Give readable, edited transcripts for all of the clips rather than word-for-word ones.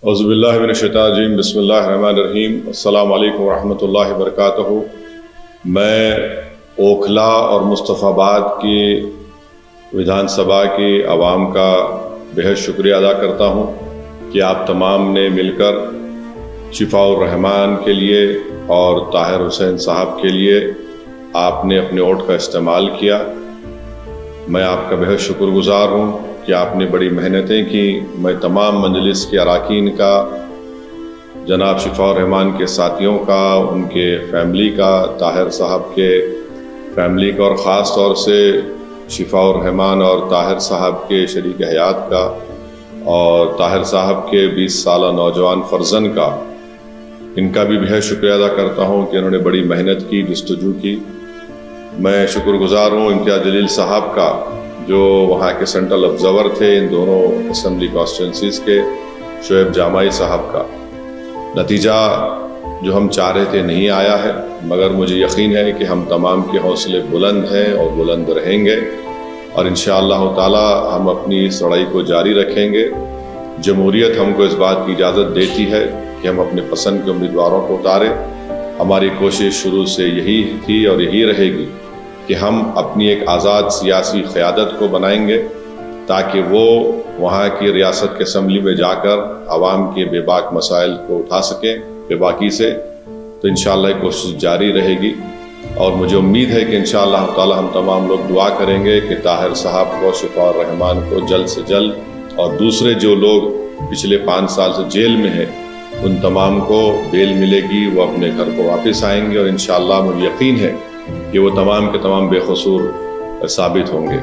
اعوذ باللہ من الشیطان الرجیم، بسم اللہ الرحمن الرحیم۔ السلام علیکم ورحمۃ اللہ وبرکاتہ۔ میں اوکھلا اور مصطفیٰ آباد کی ودھان سبھا کی عوام کا بہت شکریہ ادا کرتا ہوں کہ آپ تمام نے مل کر شفاء الرحمان کے لیے اور طاہر حسین صاحب کے لیے آپ نے اپنے ووٹ کا استعمال کیا۔ میں آپ کا بہت شکر گزار ہوں کہ آپ نے بڑی محنتیں کی۔ میں تمام مجلس کے اراکین کا، جناب شفاء الرحمان کے ساتھیوں کا، ان کے فیملی کا، طاہر صاحب کے فیملی کا، اور خاص طور سے شفاء الرحمان اور طاہر صاحب کے شریک حیات کا اور طاہر صاحب کے 20 سالہ نوجوان فرزند کا، ان کا بھی بہت شکریہ ادا کرتا ہوں کہ انہوں نے بڑی محنت کی، جستجو کی۔ میں شکر گزار ہوں امتیاز جلیل صاحب کا، جو وہاں کے سینٹرل آبزرور تھے ان دونوں اسمبلی کانسٹیٹوئنسیز کے، شعیب جامعی صاحب کا۔ نتیجہ جو ہم چاہ رہے تھے نہیں آیا ہے، مگر مجھے یقین ہے کہ ہم تمام کے حوصلے بلند ہیں اور بلند رہیں گے، اور انشاءاللہ تعالی ہم اپنی اس لڑائی کو جاری رکھیں گے۔ جمہوریت ہم کو اس بات کی اجازت دیتی ہے کہ ہم اپنے پسند کے امیدواروں کو اتاریں۔ ہماری کوشش شروع سے یہی تھی اور یہی رہے گی کہ ہم اپنی ایک آزاد سیاسی قیادت کو بنائیں گے تاکہ وہ وہاں کی ریاست کے اسمبلی میں جا کر عوام کے بے باک مسائل کو اٹھا سکیں بے باکی سے۔ تو انشاءاللہ یہ کوشش جاری رہے گی، اور مجھے امید ہے کہ انشاءاللہ تعالی ہم تمام لوگ دعا کریں گے کہ طاہر صاحب کو، شفاء الرحمان کو جلد سے جلد، اور دوسرے جو لوگ پچھلے 5 سال سے جیل میں ہیں ان تمام کو بیل ملے گی، وہ اپنے گھر کو واپس آئیں گے، اور انشاءاللہ مجھے یقین ہے کہ وہ تمام کے تمام بے قصور ثابت ہوں گے۔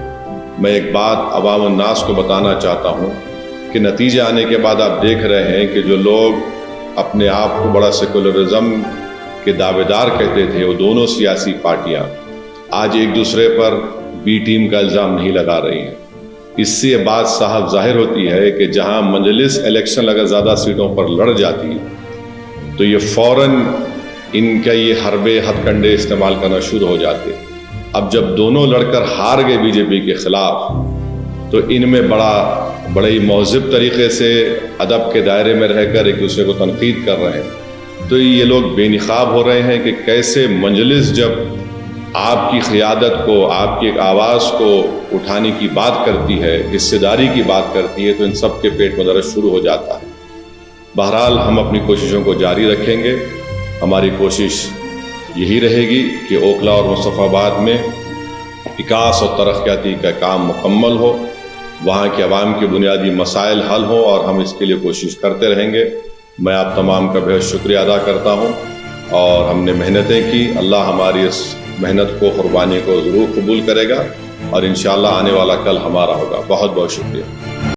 میں ایک بات عوام الناس کو بتانا چاہتا ہوں کہ نتیجے آنے کے بعد آپ دیکھ رہے ہیں کہ جو لوگ اپنے آپ کو بڑا سیکولرزم کے دعوے دار کہتے تھے، وہ دونوں سیاسی پارٹیاں آج ایک دوسرے پر بی ٹیم کا الزام نہیں لگا رہی ہیں۔ اس سے یہ بات صاحب ظاہر ہوتی ہے کہ جہاں مجلس الیکشن اگر زیادہ سیٹوں پر لڑ جاتی تو یہ فوراً ان کا یہ حربے ہتھ کنڈے استعمال کرنا شروع ہو جاتے۔ اب جب دونوں لڑ کر ہار گئے بی جے پی کے خلاف، تو ان میں بڑے ہی مہذب طریقے سے ادب کے دائرے میں رہ کر ایک دوسرے کو تنقید کر رہے ہیں۔ تو یہ لوگ بے نقاب ہو رہے ہیں کہ کیسے مجلس جب آپ کی قیادت کو، آپ کی ایک آواز کو اٹھانے کی بات کرتی ہے، حصے داری کی بات کرتی ہے، تو ان سب کے پیٹ میں درد شروع ہو جاتا ہے۔ بہرحال ہم اپنی کوششوں کو جاری رکھیں گے۔ ہماری کوشش یہی رہے گی کہ اوکھلا اور مصطفیٰ آباد میں وکاس اور ترقیاتی کا کام مکمل ہو، وہاں کے عوام کے بنیادی مسائل حل ہوں، اور ہم اس کے لیے کوشش کرتے رہیں گے۔ میں آپ تمام کا بہت شکریہ ادا کرتا ہوں، اور ہم نے محنتیں کی۔ اللہ ہماری اس محنت کو، قربانی کو ضرور قبول کرے گا، اور انشاءاللہ آنے والا کل ہمارا ہوگا۔ بہت بہت شکریہ۔